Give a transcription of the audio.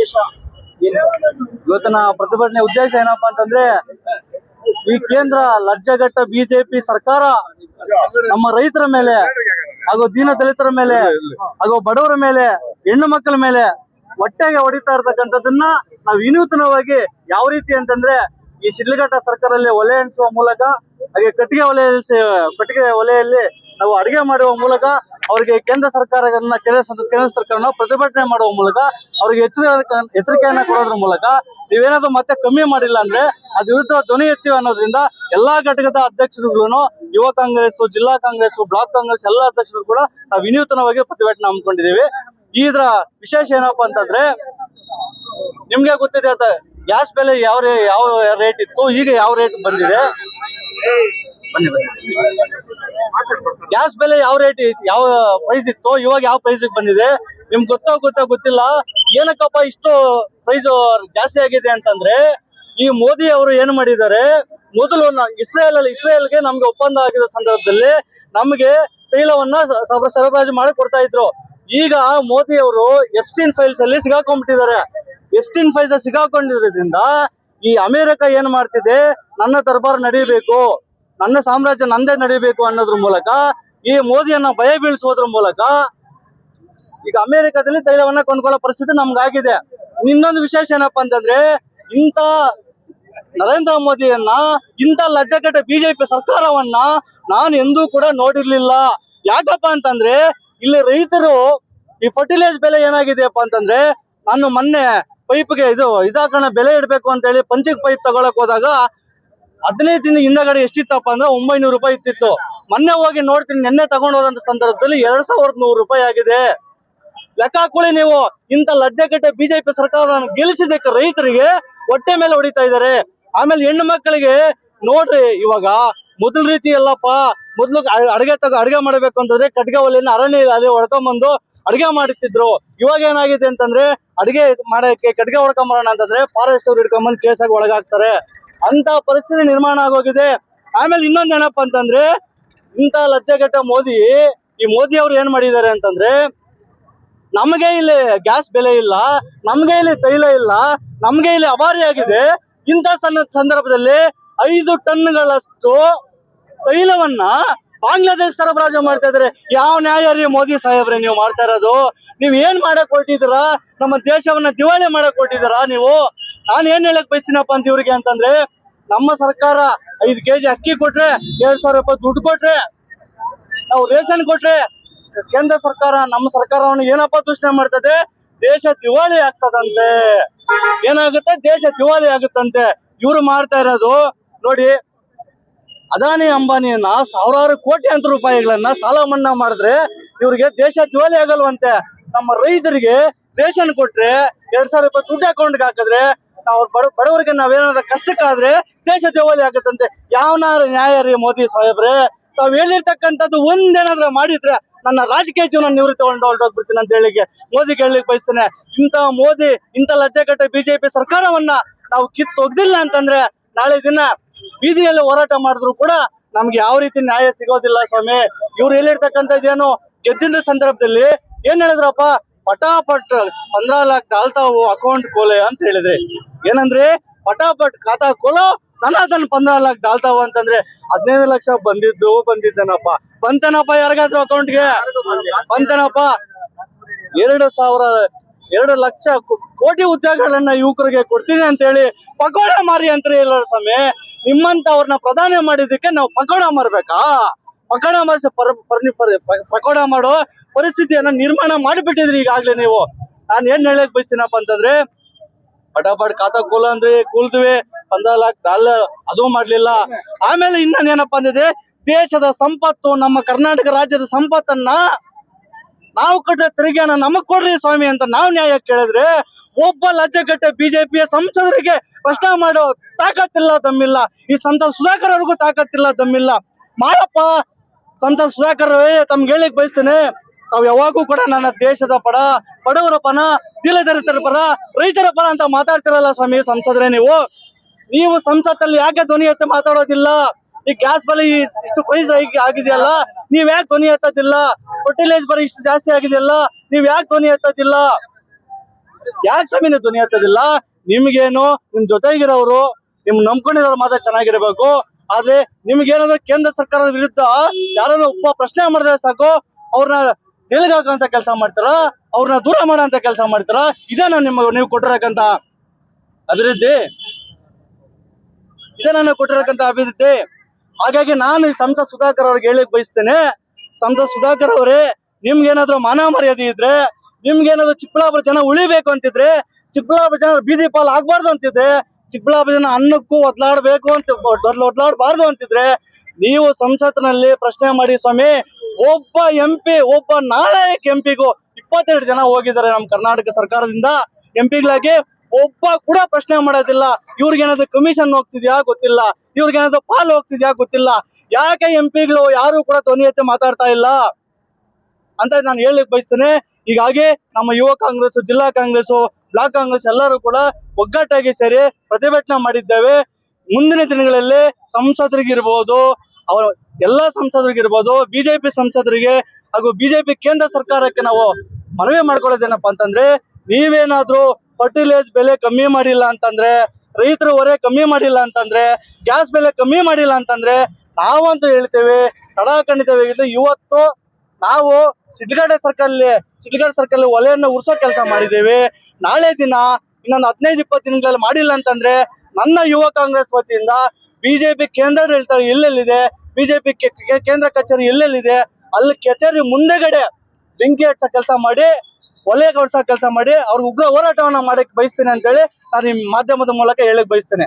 ಉದ್ದೇಶ ಇವತ್ತಿನ ಪ್ರತಿಭಟನೆ ಉದ್ದೇಶ ಏನಪ್ಪಾ ಅಂತಂದ್ರೆ, ಈ ಕೇಂದ್ರ ಲಜ್ಜೆಗಟ್ಟ ಬಿಜೆಪಿ ಸರ್ಕಾರ ನಮ್ಮ ರೈತರ ಮೇಲೆ ಹಾಗೂ ದೀನ ದಲಿತರ ಮೇಲೆ ಹಾಗೂ ಬಡವರ ಮೇಲೆ ಹೆಣ್ಣು ಮಕ್ಕಳ ಮೇಲೆ ಹೊಟ್ಟೆಗೆ ಹೊಡಿತಾ ಇರ್ತಕ್ಕಂಥದ್ದನ್ನ ನಾವು ವಿನೂತನವಾಗಿ ಯಾವ ರೀತಿ ಅಂತಂದ್ರೆ, ಈ ಶಿಡ್ಲಘಟ್ಟ ಸರ್ಕಾರದಲ್ಲಿ ಒಲೆ ಎಣಿಸುವ ಮೂಲಕ, ಹಾಗೆ ಕಟ್ಟಿಗೆ ಒಲೆಯಲ್ಲಿ ನಾವು ಅಡಿಗೆ ಮಾಡುವ ಮೂಲಕ ಅವರಿಗೆ ಕೇಂದ್ರ ಸರ್ಕಾರಗಳನ್ನ ಕೇಂದ್ರ ಸರ್ಕಾರನ ಪ್ರತಿಭಟನೆ ಮಾಡುವ ಮೂಲಕ ಅವರಿಗೆ ಎಚ್ಚರಿಕೆಯನ್ನ ಕೊಡೋದ್ರ ಮೂಲಕ ನೀವೇನಾದ್ರೂ ಮತ್ತೆ ಕಮ್ಮಿ ಮಾಡಿಲ್ಲ ಅಂದ್ರೆ ಅದ್ ವಿರುದ್ಧ ಧ್ವನಿ ಎತ್ತೀವಿ ಅನ್ನೋದ್ರಿಂದ ಎಲ್ಲಾ ಘಟಕದ ಅಧ್ಯಕ್ಷರುಗಳನ್ನು ಯುವ ಕಾಂಗ್ರೆಸ್, ಜಿಲ್ಲಾ ಕಾಂಗ್ರೆಸ್, ಬ್ಲಾಕ್ ಕಾಂಗ್ರೆಸ್ ಎಲ್ಲಾ ಅಧ್ಯಕ್ಷರು ಕೂಡ ನಾವು ವಿನೂತನವಾಗಿ ಪ್ರತಿಭಟನೆ ಹಮ್ಮಿಕೊಂಡಿದ್ದೀವಿ. ಇದ್ರ ವಿಶೇಷ ಏನಪ್ಪಾ ಅಂತಂದ್ರೆ, ನಿಮ್ಗೆ ಗೊತ್ತಿದೆ ಅಂತ ಗ್ಯಾಸ್ ಬೆಲೆ ಯಾವ ರೇಟ್ ಇತ್ತು, ಈಗ ಯಾವ ರೇಟ್ ಬಂದಿದೆ. ಗ್ಯಾಸ್ ಬೆಲೆ ಯಾವ ಪ್ರೈಸ್ ಇತ್ತು, ಇವಾಗ ಯಾವ ಪ್ರೈಸ್ ಬಂದಿದೆ ನಿಮ್ಗೆ ಗೊತ್ತಿಲ್ಲ. ಏನಕ್ಕಪ್ಪ ಇಷ್ಟು ಪ್ರೈಸ್ ಜಾಸ್ತಿ ಆಗಿದೆ ಅಂತಂದ್ರೆ, ಈ ಮೋದಿ ಅವರು ಏನ್ ಮಾಡಿದ್ದಾರೆ, ಮೊದಲು ಇಸ್ರೇಲ್ಗೆ ನಮ್ಗೆ ಒಪ್ಪಂದ ಆಗಿದ ಸಂದರ್ಭದಲ್ಲಿ ನಮ್ಗೆ ತೈಲವನ್ನ ಸರಬರಾಜು ಮಾಡಿ ಕೊಡ್ತಾ ಇದ್ರು. ಈಗ ಮೋದಿ ಅವರು ಎಫ್ಸ್ಟೀನ್ ಫೈಲ್ಸ್ ಅಲ್ಲಿ ಸಿಗಾಕೊಂಡ್ಬಿಟ್ಟಿದ್ದಾರೆ. ಎಫ್ಸ್ಟೀನ್ ಫೈಲ್ಸ್ ಸಿಗಾಕೊಂಡಿರೋದ್ರಿಂದ ಈ ಅಮೆರಿಕ ಏನ್ ಮಾಡ್ತಿದೆ, ನನ್ನ ದರ್ಬಾರ್ ನಡೀಬೇಕು, ನನ್ನ ಸಾಮ್ರಾಜ್ಯ ನಂದೇ ನಡೀಬೇಕು ಅನ್ನೋದ್ರ ಮೂಲಕ, ಈ ಮೋದಿಯನ್ನ ಭಯ ಬೀಳಿಸೋದ್ರ ಮೂಲಕ ಈಗ ಅಮೆರಿಕದಲ್ಲಿ ತೈಲವನ್ನ ಕೊಂಡ್ಕೊಳ್ಳೋ ಪರಿಸ್ಥಿತಿ ನಮ್ಗಾಗಿದೆ. ಇನ್ನೊಂದು ವಿಶೇಷ ಏನಪ್ಪಾ ಅಂತಂದ್ರೆ, ಇಂಥ ನರೇಂದ್ರ ಮೋದಿಯನ್ನ, ಇಂಥ ಲಜ್ಜೆಗಟ್ಟ ಬಿಜೆಪಿ ಸರ್ಕಾರವನ್ನ ನಾನು ಎಂದೂ ಕೂಡ ನೋಡಿರ್ಲಿಲ್ಲ. ಯಾಕಪ್ಪ ಅಂತಂದ್ರೆ, ಇಲ್ಲಿ ರೈತರು ಈ ಫರ್ಟಿಲೈಸರ್ ಬೆಲೆ ಏನಾಗಿದೆಯಪ್ಪ ಅಂತಂದ್ರೆ, ನಾನು ಮೊನ್ನೆ ಪೈಪ್ಗೆ ಇದಾಕಣ ಬೆಲೆ ಇಡ್ಬೇಕು ಅಂತ ಹೇಳಿ ಪಂಚಿಂಗ್ ಪೈಪ್ ತಗೊಳಕ್ ಹೋದಾಗ 15 ದಿನ ಹಿಂದಗಡೆ ಎಷ್ಟಿತ್ತಪ್ಪ ಅಂದ್ರೆ 900 ರೂಪಾಯಿ ಇತ್ತಿತ್ತು. ಮೊನ್ನೆ ಹೋಗಿ ನೋಡ್ತೀನಿ, ನೆನ್ನೆ ತಗೊಂಡು ಹೋದಂತ ಸಂದರ್ಭದಲ್ಲಿ 2100 ರೂಪಾಯಿ ಆಗಿದೆ. ಲೆಕ್ಕ ಹಾಕೊಳ್ಳಿ ನೀವು. ಇಂಥ ಲಜ್ಜೆಗಟ್ಟ ಬಿಜೆಪಿ ಸರ್ಕಾರವನ್ನು ಗೆಲ್ಲಿಸಿದಕ್ಕೆ ರೈತರಿಗೆ ಹೊಟ್ಟೆ ಮೇಲೆ ಹೊಡಿತಾ ಇದ್ದಾರೆ. ಆಮೇಲೆ ಹೆಣ್ಣು ಮಕ್ಕಳಿಗೆ ನೋಡ್ರಿ, ಇವಾಗ ಮೊದಲ ರೀತಿ ಎಲ್ಲಪ್ಪ, ಮೊದ್ಲು ಅಡಿಗೆ ಮಾಡಬೇಕು ಅಂತಂದ್ರೆ ಕಟ್ಗೆ ಒಲೆಯನ್ನ ಅರಣ್ಯ ಅಲ್ಲಿ ಹೊಡ್ಕೊಂಬಂದು ಅಡಿಗೆ ಮಾಡುತ್ತಿದ್ರು. ಇವಾಗ ಏನಾಗಿದೆ ಅಂತಂದ್ರೆ, ಅಡಿಗೆ ಮಾಡಕ್ಕೆ ಕಟ್ಗೆ ಹೊಡ್ಕೊಂಬರೋಣ ಅಂತಂದ್ರೆ ಫಾರೆಸ್ಟ್ ಅವ್ರು ಹಿಡ್ಕೊಂಬಂದು ಕೇಸಾಗಿ ಒಳಗಾಗ್ತಾರೆ. ಅಂತ ಪರಿಸ್ಥಿತಿ ನಿರ್ಮಾಣ ಆಗೋಗಿದೆ. ಆಮೇಲೆ ಇನ್ನೊಂದ್ ಏನಪ್ಪಾ ಅಂತಂದ್ರೆ, ಇಂಥ ಲಜ್ಜೆಗಟ್ಟ ಈ ಮೋದಿ ಅವ್ರು ಏನ್ ಮಾಡಿದ್ದಾರೆ ಅಂತಂದ್ರೆ, ನಮಗೆ ಇಲ್ಲಿ ಗ್ಯಾಸ್ ಬೆಲೆ ಇಲ್ಲ, ನಮ್ಗೆ ಇಲ್ಲಿ ತೈಲ ಇಲ್ಲ, ನಮ್ಗೆ ಇಲ್ಲಿ ಅಭಾರಿ ಆಗಿದೆ. ಇಂಥ ಸಂದರ್ಭದಲ್ಲಿ 5 ಟನ್ಗಳಷ್ಟು ತೈಲವನ್ನ ಬಾಂಗ್ಲಾದೇಶ ಸರಬರಾಜು ಮಾಡ್ತಾ ಇದಾರೆ. ಯಾವ ನ್ಯಾಯ ರೀ ಮೋದಿ ಸಾಹೇಬ್ರೆ ನೀವು ಮಾಡ್ತಾ ಇರೋದು? ನೀವ್ ಏನ್ ಮಾಡಕ್ ಹೊರಟಿದ್ದೀರಾ? ನಮ್ಮ ದೇಶವನ್ನ ದಿವಾಳಿ ಮಾಡಕ್ ಹೊರಟಿದ್ದೀರಾ ನೀವು? ನಾನು ಏನ್ ಹೇಳಕ್ ಬಯಸ್ತೀನಪ್ಪ ಅಂತ ಇವ್ರಿಗೆ ಅಂತಂದ್ರೆ, ನಮ್ಮ ಸರ್ಕಾರ 5 kg ಅಕ್ಕಿ ಕೊಟ್ರೆ, 2000 ರೂಪಾಯಿ ದುಡ್ಡು ಕೊಟ್ರೆ, ನಾವು ರೇಷನ್ ಕೊಟ್ರೆ, ಕೇಂದ್ರ ಸರ್ಕಾರ ನಮ್ಮ ಸರ್ಕಾರವನ್ನು ಏನಪ್ಪ ದೂಷಣೆ ಮಾಡ್ತದೆ, ದೇಶ ದಿವಾಳಿ ಆಗ್ತದಂತೆ. ಏನಾಗುತ್ತೆ? ದೇಶ ದಿವಾಳಿ ಆಗುತ್ತಂತೆ. ಇವ್ರು ಮಾಡ್ತಾ ಇರೋದು ನೋಡಿ, ಅದಾನಿ ಅಂಬಾನಿಯನ್ನ ಸಾವಿರಾರು ಕೋಟಿ ರೂಪಾಯಿಗಳನ್ನ ಸಾಲ ಮನ್ನಾ ಮಾಡಿದ್ರೆ ಇವ್ರಿಗೆ ದೇಶ ದಿವಾಳಿ ಆಗಲ್ವಂತೆ. ನಮ್ಮ ರೈತರಿಗೆ ರೇಷನ್ ಕೊಟ್ರೆ 2000 ರೂಪಾಯಿ ದುಡ್ಡು ಅಕೌಂಟ್ಗೆ ಹಾಕಿದ್ರೆ, ನಾವು ಬಡವರಿಗೆ ನಾವೇನಾದ್ರೂ ಕಷ್ಟಕ್ಕಾದ್ರೆ ದೇಶ ದಿವಾಳಿ ಆಗುತ್ತಂತೆ. ಯಾವನಾರ ನ್ಯಾಯ ರೀ ಮೋದಿ ಸಾಹೇಬ್ರೆ? ತಾವ್ ಹೇಳಿರ್ತಕ್ಕಂಥದ್ದು ಒಂದೇನಾದ್ರೂ ಮಾಡಿದ್ರೆ ನನ್ನ ರಾಜಕೀಯ ಜೀವನ ನಿವೃತ್ತಿ ಹೊರಟೋಗ್ಬಿಡ್ತೀನಿ ಅಂತ ಮೋದಿಗೆ ಹೇಳಲಿಕ್ಕೆ ಬಯಸ್ತೇನೆ. ಇಂಥ ಲಜ್ಜೆಗಟ್ಟ ಬಿಜೆಪಿ ಸರ್ಕಾರವನ್ನ ನಾವು ಕಿತ್ತೊಗ್ದಿಲ್ಲ ಅಂತಂದ್ರೆ, ನಾಳೆ ದಿನ ಬೀದಿಯಲ್ಲಿ ಹೋರಾಟ ಮಾಡಿದ್ರು ಕೂಡ ನಮ್ಗೆ ಯಾವ ರೀತಿ ನ್ಯಾಯ ಸಿಗೋದಿಲ್ಲ ಸ್ವಾಮಿ. ಇವ್ರು ಹೇಳಿರ್ತಕ್ಕಂಥದ್ದೇನು, ಗೆದ್ದಿದ್ದ ಸಂದರ್ಭದಲ್ಲಿ ಏನ್ ಹೇಳಿದ್ರಪ್ಪ, ಪಟಾಪಟ್ 15 लाख डालताವು ಅಕೌಂಟ್ ಕೋಲೆ ಅಂತ ಹೇಳಿದ್ರೆ, ಏನಂದ್ರೆ ಪಟಾಪಟ್ ಖಾತಾ ಕೋಲೋ ಧನಾಧನ್ 15 लाख डालताವು ಅಂತಂದ್ರೆ 15 ಲಕ್ಷ ಬಂದಿದ್ದೇನಪ್ಪ. ಬಂತೇನಪ್ಪ ಯಾರಿಗಾದ್ರೂ ಅಕೌಂಟ್ಗೆ? ಬಂತೇನಪ್ಪ? 2 ಲಕ್ಷ ಕೋಟಿ ಉದ್ಯೋಗಗಳನ್ನ ಯುವಕರಿಗೆ ಕೊಡ್ತೀನಿ ಅಂತ ಹೇಳಿ ಪಕೋಡ ಮಾರಿ ಅಂತ ಇಲ್ಲ ಸ್ವಾಮಿ. ನಿಮ್ಮಂತವ್ರನ್ನ ಪ್ರಧಾನಿ ಮಾಡಿದಕ್ಕೆ ನಾವು ಪಕೋಡ ಮಾರ್ಬೇಕಾ? ಪಕೋಡ ಮಾರಿಸಿ ಪಕೋಡ ಮಾಡೋ ಪರಿಸ್ಥಿತಿಯನ್ನ ನಿರ್ಮಾಣ ಮಾಡಿಬಿಟ್ಟಿದ್ರಿ ಈಗಾಗ್ಲೇ ನೀವು. ನಾನು ಏನ್ ಹೇಳಕ್ ಬಯಸ್ತೀನಪ್ಪ ಅಂತಂದ್ರೆ, ಪಟಾಪಟ್ ಖಾತಾ ಕೂಲ ಅಂದ್ರೆ ಕೂಲ್ದ್ವಿ, 15 लाख ಡಾಲರ್ ಅದು ಮಾಡ್ಲಿಲ್ಲ. ಆಮೇಲೆ ಇನ್ನೊಂದ್ ಏನಪ್ಪಾ ಅಂದಿದೆ, ದೇಶದ ಸಂಪತ್ತು, ನಮ್ಮ ಕರ್ನಾಟಕ ರಾಜ್ಯದ ಸಂಪತ್ತನ್ನ ನಾವು ಕಟ್ಟೋ ತೆರಿಗೆನ ನಮಗ್ ಕೊಡ್ರಿ ಸ್ವಾಮಿ ಅಂತ ನಾವು ನ್ಯಾಯ ಕೇಳಿದ್ರೆ, ಒಬ್ಬ ಲಜ್ಜೆಗಟ್ಟ ಬಿಜೆಪಿಯ ಸಂಸದರಿಗೆ ಪ್ರಶ್ನೆ ಮಾಡೋ ತಾಕತ್ತಿಲ್ಲ, ದಮ್ಮಿಲ್ಲ. ಈ ಸಂಸದ ಸುಧಾಕರ್ ಅವ್ರಿಗೂ ತಾಕತ್ತಿಲ್ಲ, ದಮ್ಮಿಲ್ಲ. ಮಾಡಪ್ಪ ಸಂಸದ ಸುಧಾಕರ್, ತಮ್ಗೆ ಹೇಳಿಕ್ ಬಯಸ್ತೇನೆ, ತಾವ್ ಯಾವಾಗೂ ಕೂಡ ನನ್ನ ದೇಶದ ಬಡವರ ಪರ, ದೀನದಲಿತರ ಪರ, ರೈತರ ಪರ ಅಂತ ಮಾತಾಡ್ತಿರಲ್ಲ ಸ್ವಾಮಿ ಸಂಸದ್ರೆ. ನೀವು ಸಂಸತ್ತಲ್ಲಿ ಯಾಕೆ ಧ್ವನಿ ಎತ್ತಿ ಮಾತಾಡೋದಿಲ್ಲ? ಈ ಗ್ಯಾಸ್ ಬೆಲೆ ಇಷ್ಟು ಪ್ರೈಸ್ ಆಗಿದೆಯಲ್ಲ, ನೀವ್ ಯಾಕೆ ಧ್ವನಿ ಎತ್ತೋದಿಲ್ಲ? ಫರ್ಟಿಲೈಸರ್ ಇಷ್ಟು ಜಾಸ್ತಿ ಆಗಿದೆಯಲ್ಲ, ನೀವ್ ಯಾಕೆ ಧ್ವನಿ ಎತ್ತೋದಿಲ್ಲ? ಯಾಕೆ ಸ್ವಾಮಿ ನೀವು ಧ್ವನಿ ಎತ್ತೋದಿಲ್ಲ? ನಿಮ್ಗೇನು ನಿಮ್ ಜೊತೆಗಿರೋರು ನಿಮ್ ನಂಬ್ಕೊಂಡಿರೋರು ಮಾತ್ರ ಚೆನ್ನಾಗಿರ್ಬೇಕು. ಆದ್ರೆ ನಿಮ್ಗೇನಾದ್ರು ಕೇಂದ್ರ ಸರ್ಕಾರದ ವಿರುದ್ಧ ಯಾರನ್ನ ಒಬ್ಬ ಪ್ರಶ್ನೆ ಮಾಡಿದ್ರೆ ಸಾಕು ಅವ್ರನ್ನ ಜೈಲಿಗೆ ಹಾಕುವಂತ ಕೆಲಸ ಮಾಡ್ತಾರ, ಅವ್ರನ್ನ ದೂರ ಮಾಡೋಂತ ಕೆಲಸ ಮಾಡ್ತಾರ. ಇದೇನಾ ನೀವು ಕೊಟ್ಟಿರಕ್ಕಂತ ಅಭಿವೃದ್ಧಿ? ಇದೇನಾ ಕೊಟ್ಟಿರಕ್ಕಂತ ಅಭಿವೃದ್ಧಿ? ಹಾಗಾಗಿ ನಾನು ಈ ಸಂಸದ ಸುಧಾಕರ್ ಅವ್ರಿಗೆ ಹೇಳಿಕ್ ಬಯಸ್ತೇನೆ, ಸಂಸದ ಸುಧಾಕರ್ ಅವರೇ, ನಿಮ್ಗೇನಾದ್ರು ಮಾನ ಮರ್ಯಾದೆ ಇದ್ರೆ, ನಿಮ್ಗೇನಾದ್ರು ಚಿಕ್ಕಬಳ್ಳಾಪುರ ಜನ ಉಳಿಬೇಕು ಅಂತಿದ್ರೆ, ಚಿಕ್ಕಬಳ್ಳಾಪುರ ಜನ ಬೀದಿ ಪಾಲ್ ಆಗ್ಬಾರ್ದು ಅಂತಿದ್ರೆ, ಚಿಕ್ಕಬಳ್ಳಾಪುರ ಜನ ಅನ್ನಕ್ಕೂ ಒದ್ಲಾಡ್ಬೇಕು ಅಂತ ಒದ್ಲಾಡ್ಬಾರ್ದು ಅಂತಿದ್ರೆ ನೀವು ಸಂಸತ್ನಲ್ಲಿ ಪ್ರಶ್ನೆ ಮಾಡಿ ಸ್ವಾಮಿ. ಒಬ್ಬ MP, ಒಬ್ಬ ನಾಲಾಯಕ್ MP ಗೂ 22 ಜನ ಹೋಗಿದ್ದಾರೆ ನಮ್ಮ ಕರ್ನಾಟಕ ಸರ್ಕಾರದಿಂದ MP ಗಳಾಗಿ. ಒಬ್ಬ ಕೂಡ ಪ್ರಶ್ನೆ ಮಾಡೋದಿಲ್ಲ. ಇವ್ರಿಗೇನಾದ್ರು ಕಮಿಷನ್ ಹೋಗ್ತಿದ್ಯಾ ಗೊತ್ತಿಲ್ಲ, ಇವ್ರಿಗೇನಾದ್ರು ಪಾಲ್ ಹೋಗ್ತಿದ್ಯಾ ಗೊತ್ತಿಲ್ಲ. ಯಾಕೆ MP ಗಳು ಯಾರು ಕೂಡ ಧ್ವನಿ ಎತ್ತಿ ಮಾತಾಡ್ತಾ ಇಲ್ಲ ಅಂತ ನಾನು ಹೇಳಲಿಕ್ಕೆ ಬಯಸ್ತೇನೆ. ಹೀಗಾಗಿ ನಮ್ಮ ಯುವ ಕಾಂಗ್ರೆಸ್, ಜಿಲ್ಲಾ ಕಾಂಗ್ರೆಸ್, ಬ್ಲಾಕ್ ಕಾಂಗ್ರೆಸ್ ಎಲ್ಲರೂ ಕೂಡ ಒಗ್ಗಟ್ಟಾಗಿ ಸೇರಿ ಪ್ರತಿಭಟನೆ ಮಾಡಿದ್ದೇವೆ. ಮುಂದಿನ ದಿನಗಳಲ್ಲಿ ಸಂಸದರಿಗಿರ್ಬೋದು, ಅವರ ಎಲ್ಲಾ ಸಂಸದರಿಗಿರ್ಬೋದು, ಬಿಜೆಪಿ ಸಂಸದರಿಗೆ ಹಾಗೂ ಬಿಜೆಪಿ ಕೇಂದ್ರ ಸರ್ಕಾರಕ್ಕೆ ನಾವು ಮನವಿ ಮಾಡ್ಕೊಳ್ಳೋದೇನಪ್ಪಾ ಅಂತಂದ್ರೆ, ನೀವೇನಾದ್ರೂ ಫರ್ಟಿಲೈಸ್ ಬೆಲೆ ಕಮ್ಮಿ ಮಾಡಿಲ್ಲ ಅಂತಂದ್ರೆ, ರೈತರ ಹೊರೆ ಕಮ್ಮಿ ಮಾಡಿಲ್ಲ ಅಂತಂದ್ರೆ, ಗ್ಯಾಸ್ ಬೆಲೆ ಕಮ್ಮಿ ಮಾಡಿಲ್ಲ ಅಂತಂದ್ರೆ ನಾವಂತೂ ಹೇಳ್ತೇವೆ ಖಡಾಖಂಡಿತವಾಗಿ ಇವತ್ತು ನಾವು ಶಿಡ್ಲಘಟ್ಟ ಸರ್ಕಲ್ ಒಲೆಯನ್ನು ಉರ್ಸೋ ಕೆಲಸ ಮಾಡಿದ್ದೇವೆ. ನಾಳೆ ದಿನ ಇನ್ನೊಂದು 15-20 ದಿನಗಳಲ್ಲಿ ಮಾಡಿಲ್ಲ ಅಂತಂದ್ರೆ ನನ್ನ ಯುವ ಕಾಂಗ್ರೆಸ್ ವತಿಯಿಂದ ಬಿಜೆಪಿ ಕೇಂದ್ರ ಹೇಳ್ತಾರೆ ಎಲ್ಲೆಲ್ಲಿದೆ, ಬಿಜೆಪಿ ಕೇಂದ್ರ ಕಚೇರಿ ಎಲ್ಲೆಲ್ಲಿದೆ ಅಲ್ಲಿ ಕಚೇರಿ ಮುಂದೆಗಡೆ ಬೆಂಕಿ ಹಚ್ಚೋ ಕೆಲಸ ಮಾಡಿ, ಒಲೆ ಕೊಡ್ಸೋ ಕೆಲಸ ಮಾಡಿ ಅವ್ರ ಉಗ್ರ ಹೋರಾಟವನ್ನ ಮಾಡಕ್ ಬಯಸ್ತೇನೆ ಅಂತೇಳಿ ನಾನು ಈ ಮಾಧ್ಯಮದ ಮೂಲಕ ಹೇಳಕ್ ಬಯಸ್ತೇನೆ.